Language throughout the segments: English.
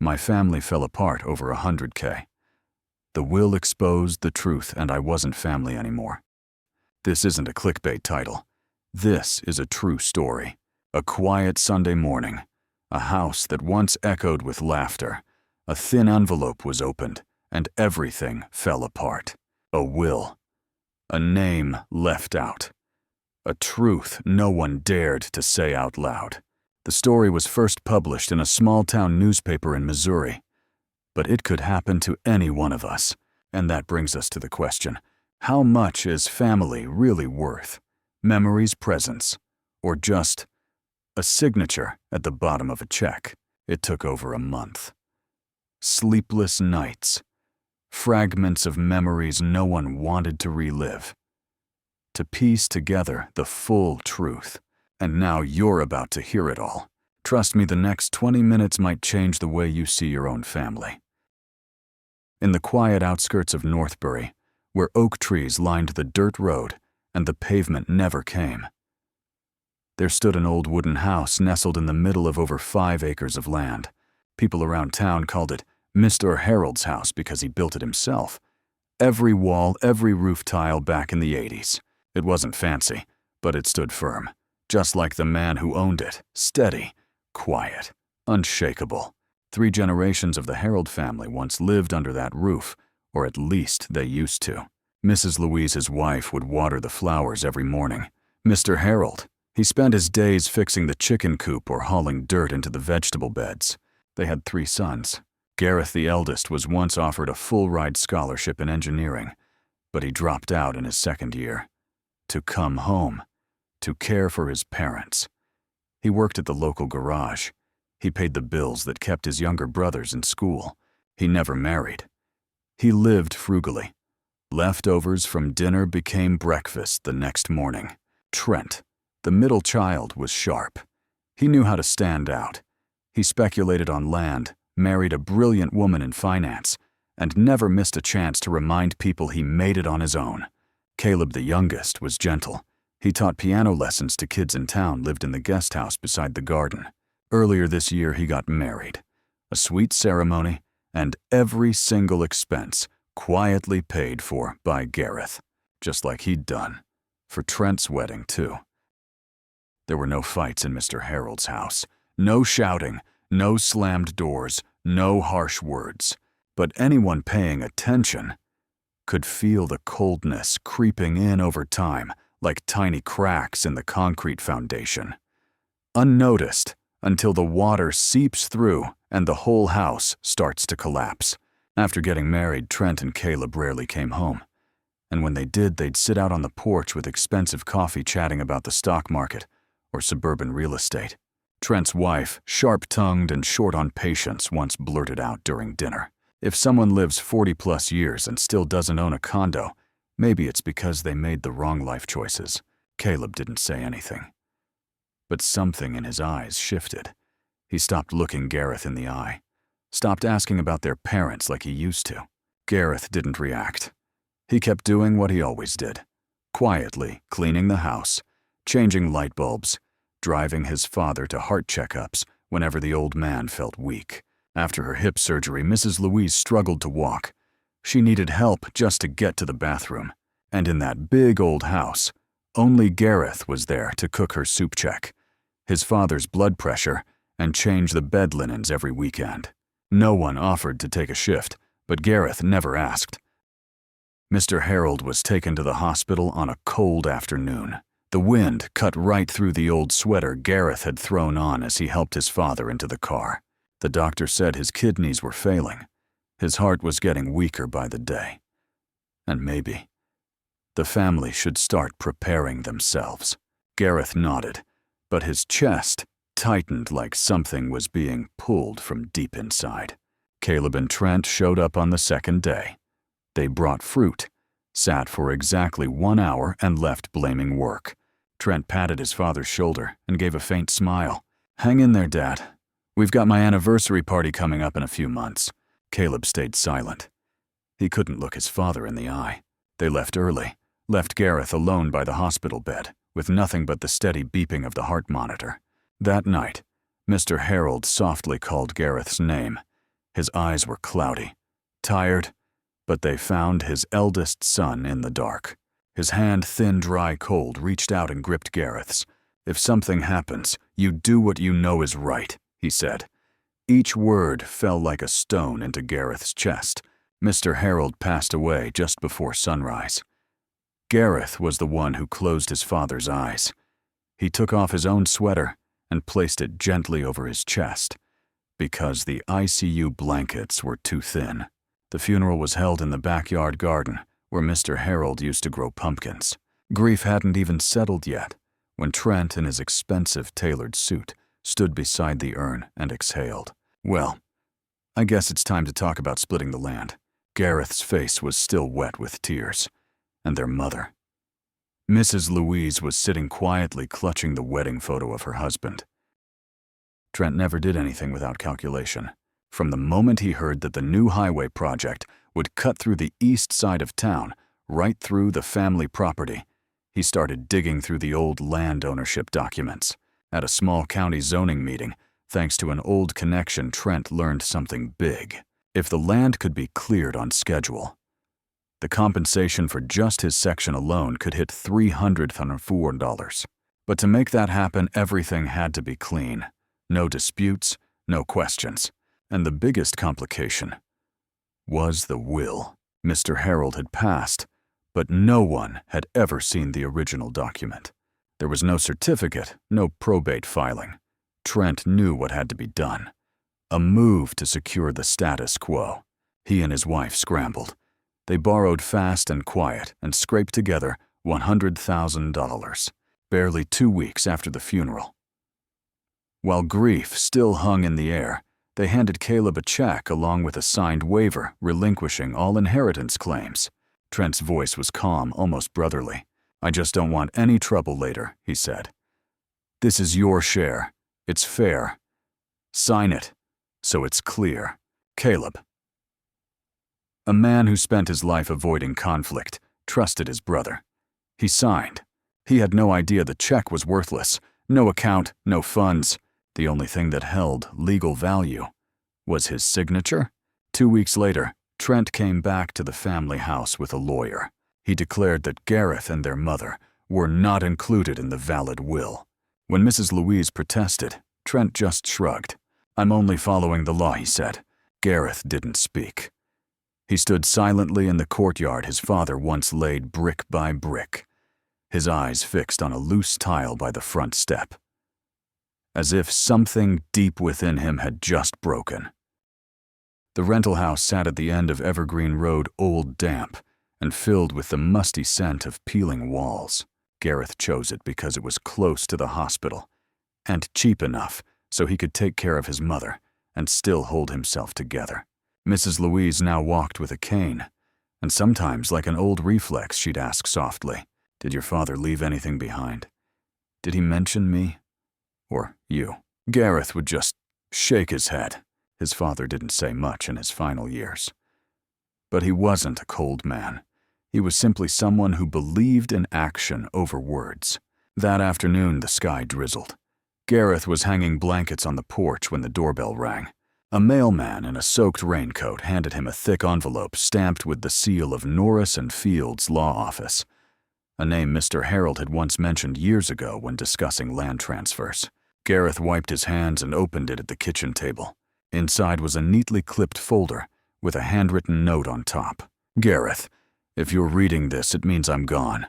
My family fell apart over $100K. The will exposed the truth, and I wasn't family anymore. This isn't a clickbait title. This is a true story. A quiet Sunday morning. A house that once echoed with laughter. A thin envelope was opened, and everything fell apart. A will. A name left out. A truth no one dared to say out loud. The story was first published in a small-town newspaper in Missouri. But it could happen to any one of us. And that brings us to the question, how much is family really worth? Memories, presence, or just a signature at the bottom of a check? It took over a month. Sleepless nights. Fragments of memories no one wanted to relive. To piece together the full truth. And now you're about to hear it all. Trust me, the next 20 minutes might change the way you see your own family. In the quiet outskirts of Northbury, where oak trees lined the dirt road and the pavement never came, there stood an old wooden house nestled in the middle of over 5 acres of land. People around town called it Mr. Harold's house because he built it himself. Every wall, every roof tile back in the 80s. It wasn't fancy, but it stood firm, just like the man who owned it, steady, quiet, unshakable. 3 generations of the Harold family once lived under that roof, or at least they used to. Mrs. Louise, his wife, would water the flowers every morning. Mr. Harold, he spent his days fixing the chicken coop or hauling dirt into the vegetable beds. They had 3 sons. Gareth, the eldest, was once offered a full-ride scholarship in engineering, but he dropped out in his 2nd year. To come home, to care for his parents. He worked at the local garage. He paid the bills that kept his younger brothers in school. He never married. He lived frugally. Leftovers from dinner became breakfast the next morning. Trent, the middle child, was sharp. He knew how to stand out. He speculated on land, married a brilliant woman in finance, and never missed a chance to remind people he made it on his own. Caleb, the youngest, was gentle. He taught piano lessons to kids in town, lived in the guest house beside the garden. Earlier this year, he got married. A sweet ceremony, and every single expense quietly paid for by Gareth, just like he'd done. For Trent's wedding, too. There were no fights in Mr. Harold's house. No shouting, no slammed doors, no harsh words. But anyone paying attention could feel the coldness creeping in over time, like tiny cracks in the concrete foundation. Unnoticed, until the water seeps through and the whole house starts to collapse. After getting married, Trent and Caleb rarely came home. And when they did, they'd sit out on the porch with expensive coffee chatting about the stock market or suburban real estate. Trent's wife, sharp-tongued and short on patience, once blurted out during dinner, "If someone lives 40-plus years and still doesn't own a condo, maybe it's because they made the wrong life choices." Caleb didn't say anything. But something in his eyes shifted. He stopped looking Gareth in the eye, stopped asking about their parents like he used to. Gareth didn't react. He kept doing what he always did, quietly cleaning the house, changing light bulbs, driving his father to heart checkups whenever the old man felt weak. After her hip surgery, Mrs. Louise struggled to walk. She needed help just to get to the bathroom. And in that big old house, only Gareth was there to cook her soup check, his father's blood pressure, and change the bed linens every weekend. No one offered to take a shift, but Gareth never asked. Mr. Harold was taken to the hospital on a cold afternoon. The wind cut right through the old sweater Gareth had thrown on as he helped his father into the car. The doctor said his kidneys were failing. His heart was getting weaker by the day. And maybe the family should start preparing themselves. Gareth nodded, but his chest tightened like something was being pulled from deep inside. Caleb and Trent showed up on the 2nd day. They brought fruit, sat for exactly 1 hour, and left blaming work. Trent patted his father's shoulder and gave a faint smile. "Hang in there, Dad. We've got my anniversary party coming up in a few months." Caleb stayed silent. He couldn't look his father in the eye. They left early, left Gareth alone by the hospital bed, with nothing but the steady beeping of the heart monitor. That night, Mr. Harold softly called Gareth's name, His eyes were cloudy, tired, but they found his eldest son in the dark. His hand, thin, dry, cold, reached out and gripped Gareth's. "If something happens, you do what you know is right," he said. Each word fell like a stone into Gareth's chest. Mr. Harold passed away just before sunrise. Gareth was the one who closed his father's eyes. He took off his own sweater and placed it gently over his chest, because the ICU blankets were too thin. The funeral was held in the backyard garden where Mr. Harold used to grow pumpkins. Grief hadn't even settled yet when Trent, in his expensive tailored suit, stood beside the urn and exhaled. "Well, I guess it's time to talk about splitting the land." Gareth's face was still wet with tears, and their mother. Mrs. Louise was sitting quietly clutching the wedding photo of her husband. Trent never did anything without calculation. From the moment he heard that the new highway project would cut through the east side of town, right through the family property, he started digging through the old land ownership documents. At a small county zoning meeting, thanks to an old connection, Trent learned something big. If the land could be cleared on schedule, the compensation for just his section alone could hit $304. But to make that happen, everything had to be clean. No disputes, no questions. And the biggest complication was the will. Mr. Harold had passed, but no one had ever seen the original document. There was no certificate, no probate filing. Trent knew what had to be done. A move to secure the status quo. He and his wife scrambled. They borrowed fast and quiet and scraped together $100,000, barely 2 weeks after the funeral. While grief still hung in the air, they handed Caleb a check along with a signed waiver relinquishing all inheritance claims. Trent's voice was calm, almost brotherly. "I just don't want any trouble later," he said. "This is your share. It's fair. Sign it, so it's clear. Caleb." A man who spent his life avoiding conflict trusted his brother. He signed. He had no idea the check was worthless. No account, no funds. The only thing that held legal value was his signature. 2 weeks later, Trent came back to the family house with a lawyer. He declared that Gareth and their mother were not included in the valid will. When Mrs. Louise protested, Trent just shrugged. "I'm only following the law," he said. Gareth didn't speak. He stood silently in the courtyard his father once laid brick by brick, his eyes fixed on a loose tile by the front step, as if something deep within him had just broken. The rental house sat at the end of Evergreen Road, old, damp, and filled with the musty scent of peeling walls. Gareth chose it because it was close to the hospital, and cheap enough so he could take care of his mother and still hold himself together. Mrs. Louise now walked with a cane, and sometimes, like an old reflex, she'd ask softly, "Did your father leave anything behind? Did he mention me? Or you?" Gareth would just shake his head. His father didn't say much in his final years. But he wasn't a cold man. He was simply someone who believed in action over words. That afternoon, the sky drizzled. Gareth was hanging blankets on the porch when the doorbell rang. A mailman in a soaked raincoat handed him a thick envelope stamped with the seal of Norris and Fields Law Office, a name Mr. Harold had once mentioned years ago when discussing land transfers. Gareth wiped his hands and opened it at the kitchen table. Inside was a neatly clipped folder with a handwritten note on top. "Gareth, if you're reading this, it means I'm gone.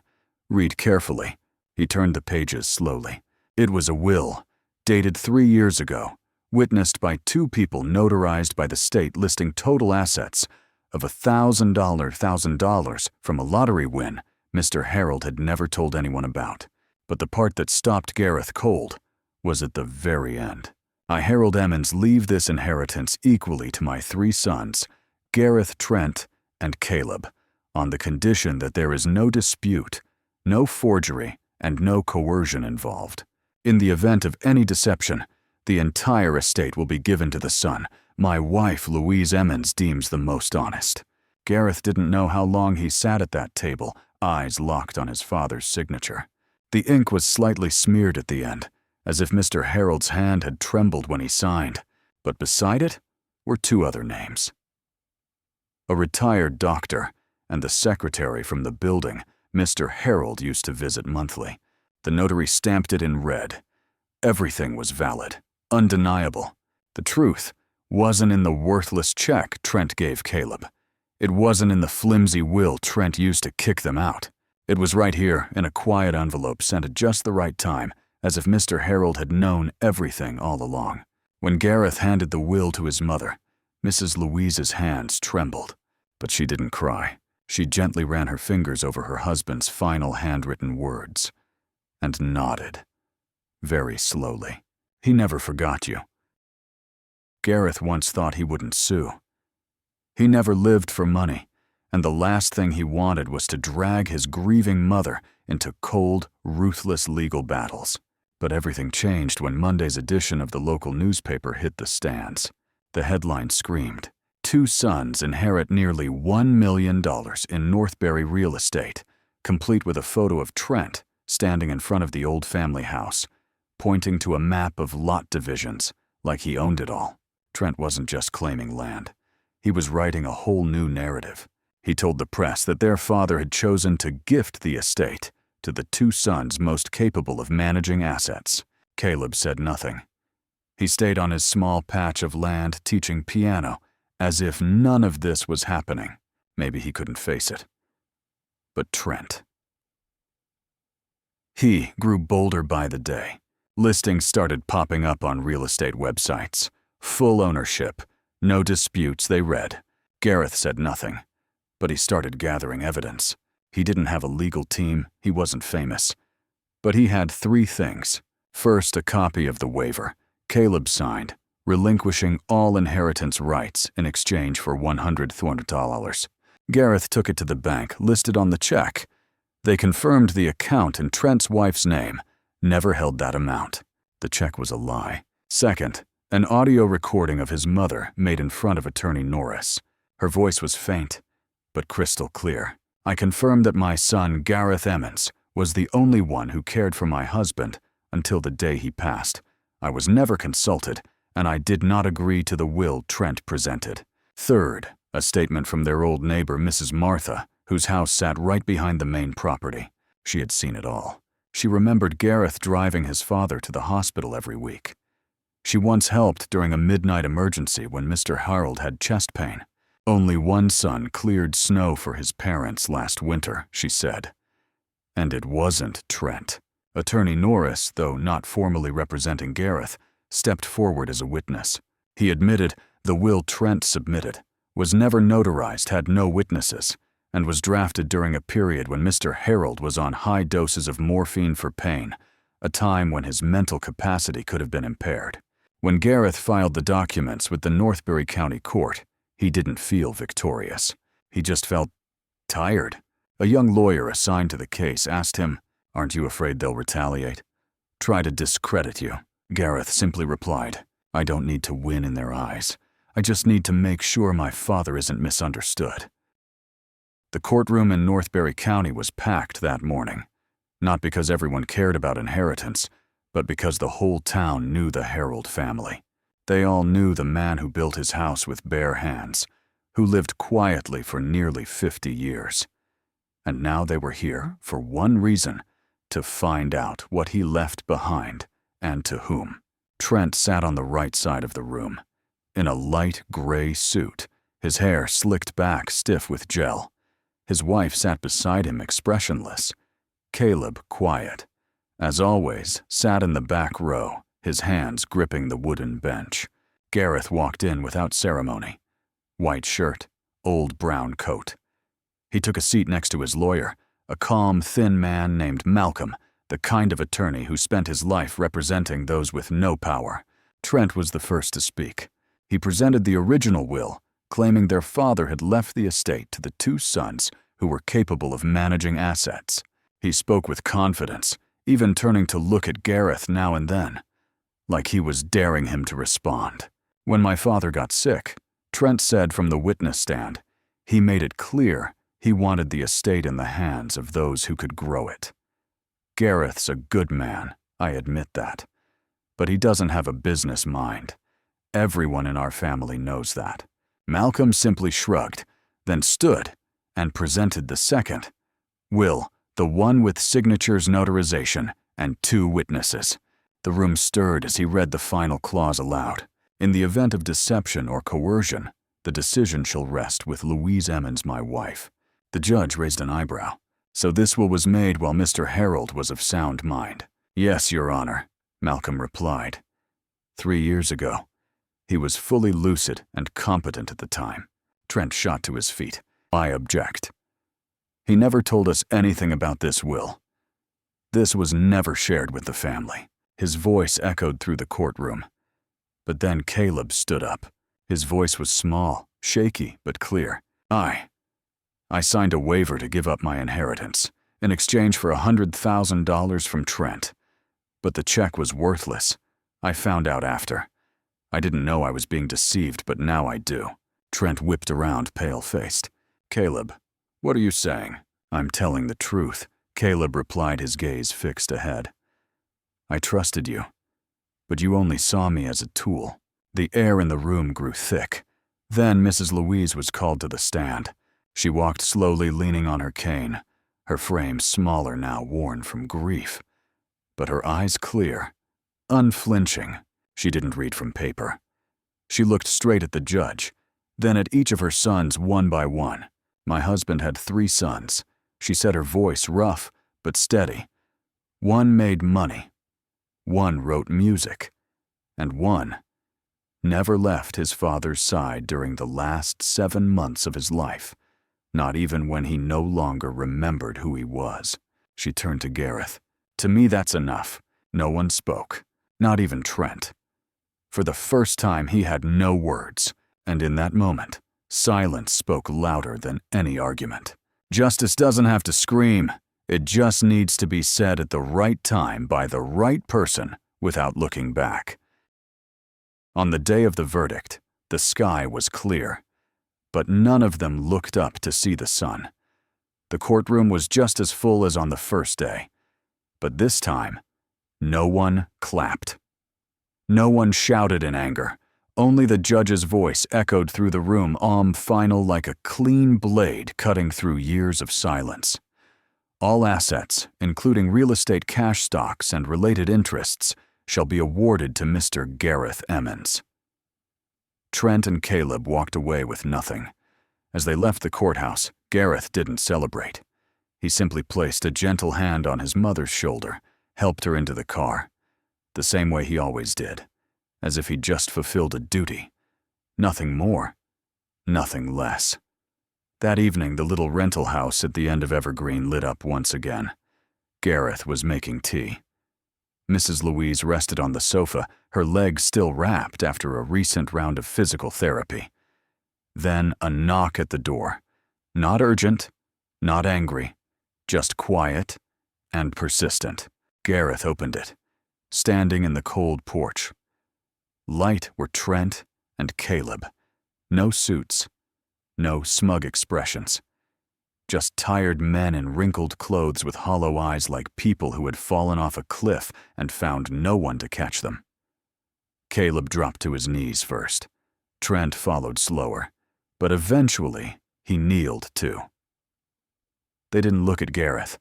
Read carefully." He turned the pages slowly. It was a will, dated 3 years ago, witnessed by 2 people, notarized by the state, listing total assets of $1,000 from a lottery win Mr. Harold had never told anyone about. But the part that stopped Gareth cold was at the very end. "I, Harold Emmons, leave this inheritance equally to my 3 sons, Gareth, Trent, and Caleb, on the condition that there is no dispute, no forgery, and no coercion involved. In the event of any deception, the entire estate will be given to the son my wife, Louise Emmons, deems the most honest." Gareth didn't know how long he sat at that table, eyes locked on his father's signature. The ink was slightly smeared at the end, as if Mr. Harold's hand had trembled when he signed, but beside it were two other names. A retired doctor and the secretary from the building Mr. Harold used to visit monthly. The notary stamped it in red. Everything was valid, undeniable. The truth wasn't in the worthless check Trent gave Caleb. It wasn't in the flimsy will Trent used to kick them out. It was right here in a quiet envelope sent at just the right time, as if Mr. Harold had known everything all along. When Gareth handed the will to his mother, Mrs. Louise's hands trembled, but she didn't cry. She gently ran her fingers over her husband's final handwritten words and nodded, very slowly. He never forgot you. Gareth once thought he wouldn't sue. He never lived for money, and the last thing he wanted was to drag his grieving mother into cold, ruthless legal battles. But everything changed when Monday's edition of the local newspaper hit the stands. The headline screamed, "Two sons inherit nearly $1 million in Northbury real estate," complete with a photo of Trent standing in front of the old family house, pointing to a map of lot divisions like he owned it all. Trent wasn't just claiming land. He was writing a whole new narrative. He told the press that their father had chosen to gift the estate to the two sons most capable of managing assets. Caleb said nothing. He stayed on his small patch of land teaching piano, as if none of this was happening. Maybe he couldn't face it. But Trent. He grew bolder by the day. Listings started popping up on real estate websites. Full ownership. No disputes, they read. Gareth said nothing, but he started gathering evidence. He didn't have a legal team, he wasn't famous. But he had three things. First, a copy of the waiver Caleb signed, relinquishing all inheritance rights in exchange for $100,000. Gareth took it to the bank, listed on the check. They confirmed the account in Trent's wife's name never held that amount. The check was a lie. Second, an audio recording of his mother made in front of Attorney Norris. Her voice was faint, but crystal clear. "I confirm that my son, Gareth Emmons, was the only one who cared for my husband until the day he passed. I was never consulted, and I did not agree to the will Trent presented." Third, a statement from their old neighbor, Mrs. Martha, whose house sat right behind the main property. She had seen it all. She remembered Gareth driving his father to the hospital every week. She once helped during a midnight emergency when Mr. Harold had chest pain. Only one son cleared snow for his parents last winter, she said. And it wasn't Trent. Attorney Norris, though not formally representing Gareth, stepped forward as a witness. He admitted the will Trent submitted was never notarized, had no witnesses, and was drafted during a period when Mr. Harold was on high doses of morphine for pain, a time when his mental capacity could have been impaired. When Gareth filed the documents with the Northbury County Court, he didn't feel victorious. He just felt tired. A young lawyer assigned to the case asked him, "Aren't you afraid they'll retaliate? Try to discredit you?" Gareth simply replied, "I don't need to win in their eyes. I just need to make sure my father isn't misunderstood." The courtroom in Northbury County was packed that morning, not because everyone cared about inheritance, but because the whole town knew the Harold family. They all knew the man who built his house with bare hands, who lived quietly for nearly 50 years. And now they were here for one reason, to find out what he left behind and to whom. Trent sat on the right side of the room, in a light gray suit, his hair slicked back stiff with gel. His wife sat beside him expressionless. Caleb quiet. As always, sat in the back row, his hands gripping the wooden bench. Gareth walked in without ceremony. White shirt, old brown coat. He took a seat next to his lawyer, a calm, thin man named Malcolm, the kind of attorney who spent his life representing those with no power. Trent was the first to speak. He presented the original will, claiming their father had left the estate to the two sons who were capable of managing assets. He spoke with confidence, even turning to look at Gareth now and then, like he was daring him to respond. "When my father got sick," Trent said from the witness stand, "he made it clear he wanted the estate in the hands of those who could grow it. Gareth's a good man, I admit that, but he doesn't have a business mind. Everyone in our family knows that. Malcolm simply shrugged, then stood and presented the second will, the one with signatures, notarization, and 2 witnesses. The room stirred as he read the final clause aloud. In the event of deception or coercion, the decision shall rest with Louise Emmons, my wife. The judge raised an eyebrow. So this will was made while Mr. Harold was of sound mind. Yes, Your Honor, Malcolm replied. 3 years ago. He was fully lucid and competent at the time. Trent shot to his feet. I object. He never told us anything about this will. This was never shared with the family. His voice echoed through the courtroom. But then Caleb stood up. His voice was small, shaky, but clear. I signed a waiver to give up my inheritance in exchange for $100,000 from Trent. But the check was worthless. I found out after. I didn't know I was being deceived, but now I do. Trent whipped around, pale-faced. Caleb, what are you saying? I'm telling the truth, Caleb replied, his gaze fixed ahead. I trusted you, but you only saw me as a tool. The air in the room grew thick. Then Mrs. Louise was called to the stand. She walked slowly, leaning on her cane, her frame smaller now, worn from grief. But her eyes clear, unflinching. She didn't read from paper. She looked straight at the judge, then at each of her sons one by one. My husband had 3 sons. She said, her voice rough but steady. One made money. One wrote music. And one never left his father's side during the last 7 months of his life, not even when he no longer remembered who he was. She turned to Gareth. To me, that's enough. No one spoke, not even Trent. For the first time, he had no words, and in that moment, silence spoke louder than any argument. Justice doesn't have to scream. It just needs to be said at the right time by the right person without looking back. On the day of the verdict, the sky was clear, but none of them looked up to see the sun. The courtroom was just as full as on the first day, but this time, no one clapped. No one shouted in anger. Only the judge's voice echoed through the room, final like a clean blade cutting through years of silence. All assets, including real estate cash stocks and related interests, shall be awarded to Mr. Gareth Emmons. Trent and Caleb walked away with nothing. As they left the courthouse, Gareth didn't celebrate. He simply placed a gentle hand on his mother's shoulder, helped her into the car, the same way he always did, as if he'd just fulfilled a duty. Nothing more, nothing less. That evening, the little rental house at the end of Evergreen lit up once again. Gareth was making tea. Mrs. Louise rested on the sofa, her legs still wrapped after a recent round of physical therapy. Then a knock at the door. Not urgent, not angry, just quiet and persistent. Gareth opened it, standing in the cold porch. Light were Trent and Caleb. No suits, no smug expressions. Just tired men in wrinkled clothes with hollow eyes like people who had fallen off a cliff and found no one to catch them. Caleb dropped to his knees first. Trent followed slower, but eventually he kneeled too. They didn't look at Gareth.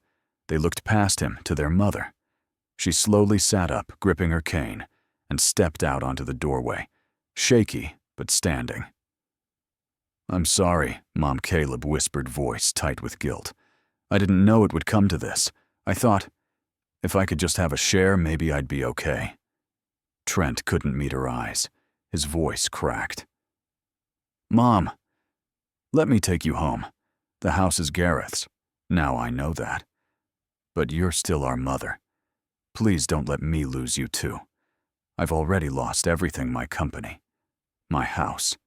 They looked past him to their mother. She slowly sat up, gripping her cane, and stepped out onto the doorway, shaky but standing. I'm sorry, Mom, Caleb whispered, voice tight with guilt. I didn't know it would come to this. I thought, if I could just have a share, maybe I'd be okay. Trent couldn't meet her eyes. His voice cracked. Mom, let me take you home. The house is Gareth's. Now I know that. But you're still our mother. Please don't let me lose you too. I've already lost everything, my company, my house.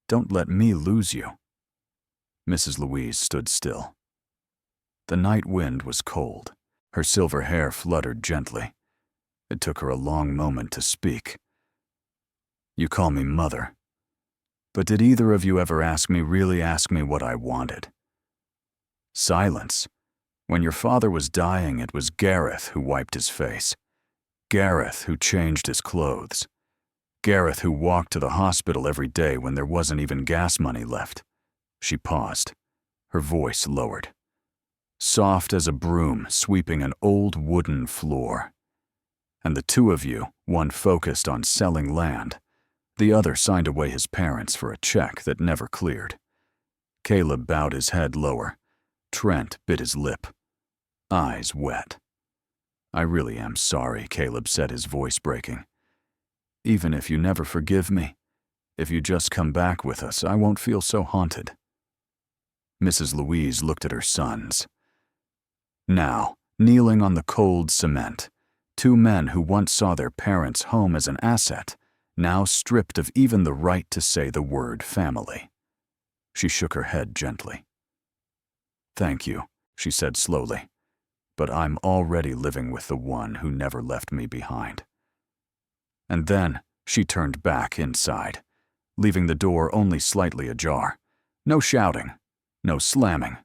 Don't let me lose you. Mrs. Louise stood still. The night wind was cold. Her silver hair fluttered gently. It took her a long moment to speak. You call me mother. But did either of you ever really ask me what I wanted? Silence. When your father was dying, it was Gareth who wiped his face. Gareth who changed his clothes. Gareth, who walked to the hospital every day when there wasn't even gas money left. She paused, her voice lowered. Soft as a broom sweeping an old wooden floor. And the two of you, one focused on selling land, the other signed away his parents for a check that never cleared. Caleb bowed his head lower. Trent bit his lip, eyes wet. I really am sorry, Caleb said, his voice breaking. Even if you never forgive me, if you just come back with us, I won't feel so haunted. Mrs. Louise looked at her sons. Now, kneeling on the cold cement, two men who once saw their parents' home as an asset, now stripped of even the right to say the word family. She shook her head gently. Thank you, she said slowly, but I'm already living with the one who never left me behind. And then she turned back inside, leaving the door only slightly ajar. No shouting, no slamming,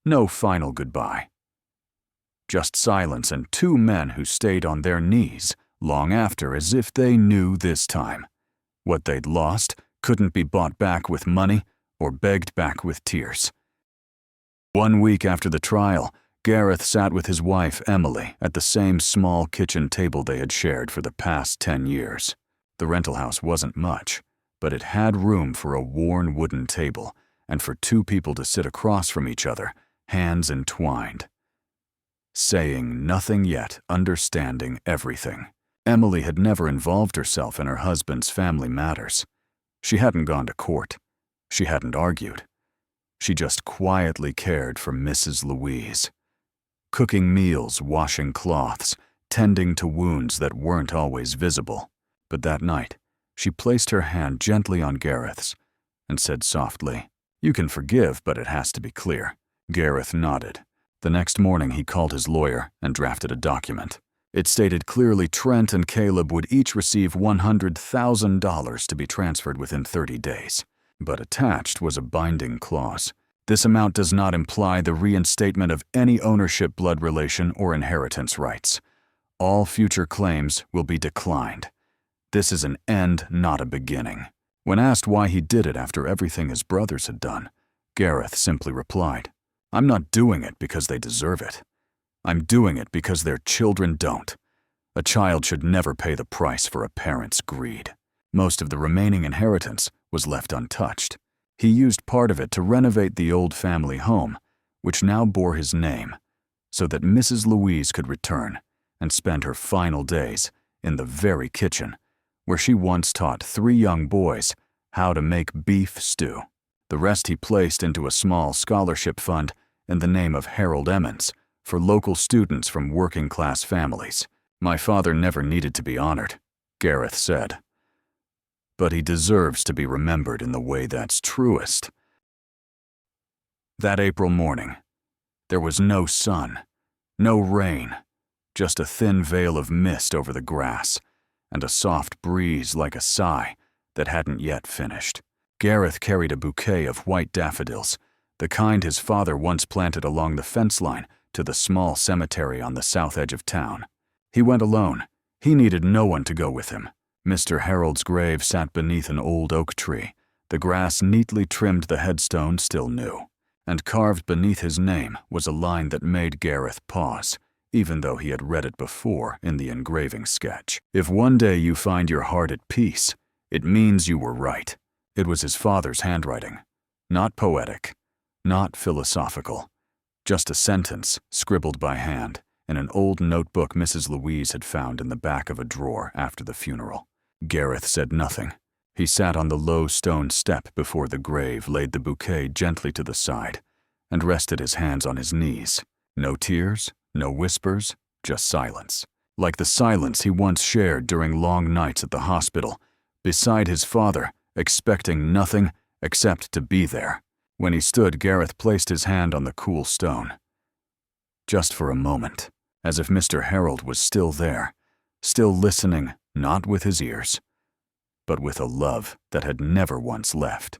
no final goodbye. Just silence and two men who stayed on their knees long after, as if they knew this time. What they'd lost couldn't be bought back with money or begged back with tears. 1 week after the trial, Gareth sat with his wife, Emily, at the same small kitchen table they had shared for the past 10 years. The rental house wasn't much, but it had room for a worn wooden table and for two people to sit across from each other, hands entwined. Saying nothing yet understanding everything. Emily had never involved herself in her husband's family matters. She hadn't gone to court. She hadn't argued. She just quietly cared for Mrs. Louise. Cooking meals, washing cloths, tending to wounds that weren't always visible. But that night, she placed her hand gently on Gareth's and said softly, "You can forgive, but it has to be clear." Gareth nodded. The next morning, he called his lawyer and drafted a document. It stated clearly Trent and Caleb would each receive $100,000 to be transferred within 30 days. But attached was a binding clause. This amount does not imply the reinstatement of any ownership, blood relation, or inheritance rights. All future claims will be declined. This is an end, not a beginning. When asked why he did it after everything his brothers had done, Gareth simply replied, "I'm not doing it because they deserve it. I'm doing it because their children don't. A child should never pay the price for a parent's greed." Most of the remaining inheritance was left untouched. He used part of it to renovate the old family home, which now bore his name, so that Mrs. Louise could return and spend her final days in the very kitchen where she once taught 3 young boys how to make beef stew. The rest he placed into a small scholarship fund in the name of Harold Emmons for local students from working-class families. "My father never needed to be honored," Gareth said. "But he deserves to be remembered in the way that's truest." That April morning, there was no sun, no rain, just a thin veil of mist over the grass, and a soft breeze like a sigh that hadn't yet finished. Gareth carried a bouquet of white daffodils, the kind his father once planted along the fence line to the small cemetery on the south edge of town. He went alone. He needed no one to go with him. Mr. Harold's grave sat beneath an old oak tree. The grass neatly trimmed the headstone still new, and carved beneath his name was a line that made Gareth pause, even though he had read it before in the engraving sketch. "If one day you find your heart at peace, it means you were right." It was his father's handwriting. Not poetic, not philosophical, just a sentence scribbled by hand in an old notebook Mrs. Louise had found in the back of a drawer after the funeral. Gareth said nothing. He sat on the low stone step before the grave, laid the bouquet gently to the side, and rested his hands on his knees. No tears, no whispers, just silence. Like the silence he once shared during long nights at the hospital, beside his father, expecting nothing except to be there. When he stood, Gareth placed his hand on the cool stone. Just for a moment, as if Mr. Harold was still there, still listening, not with his ears, but with a love that had never once left.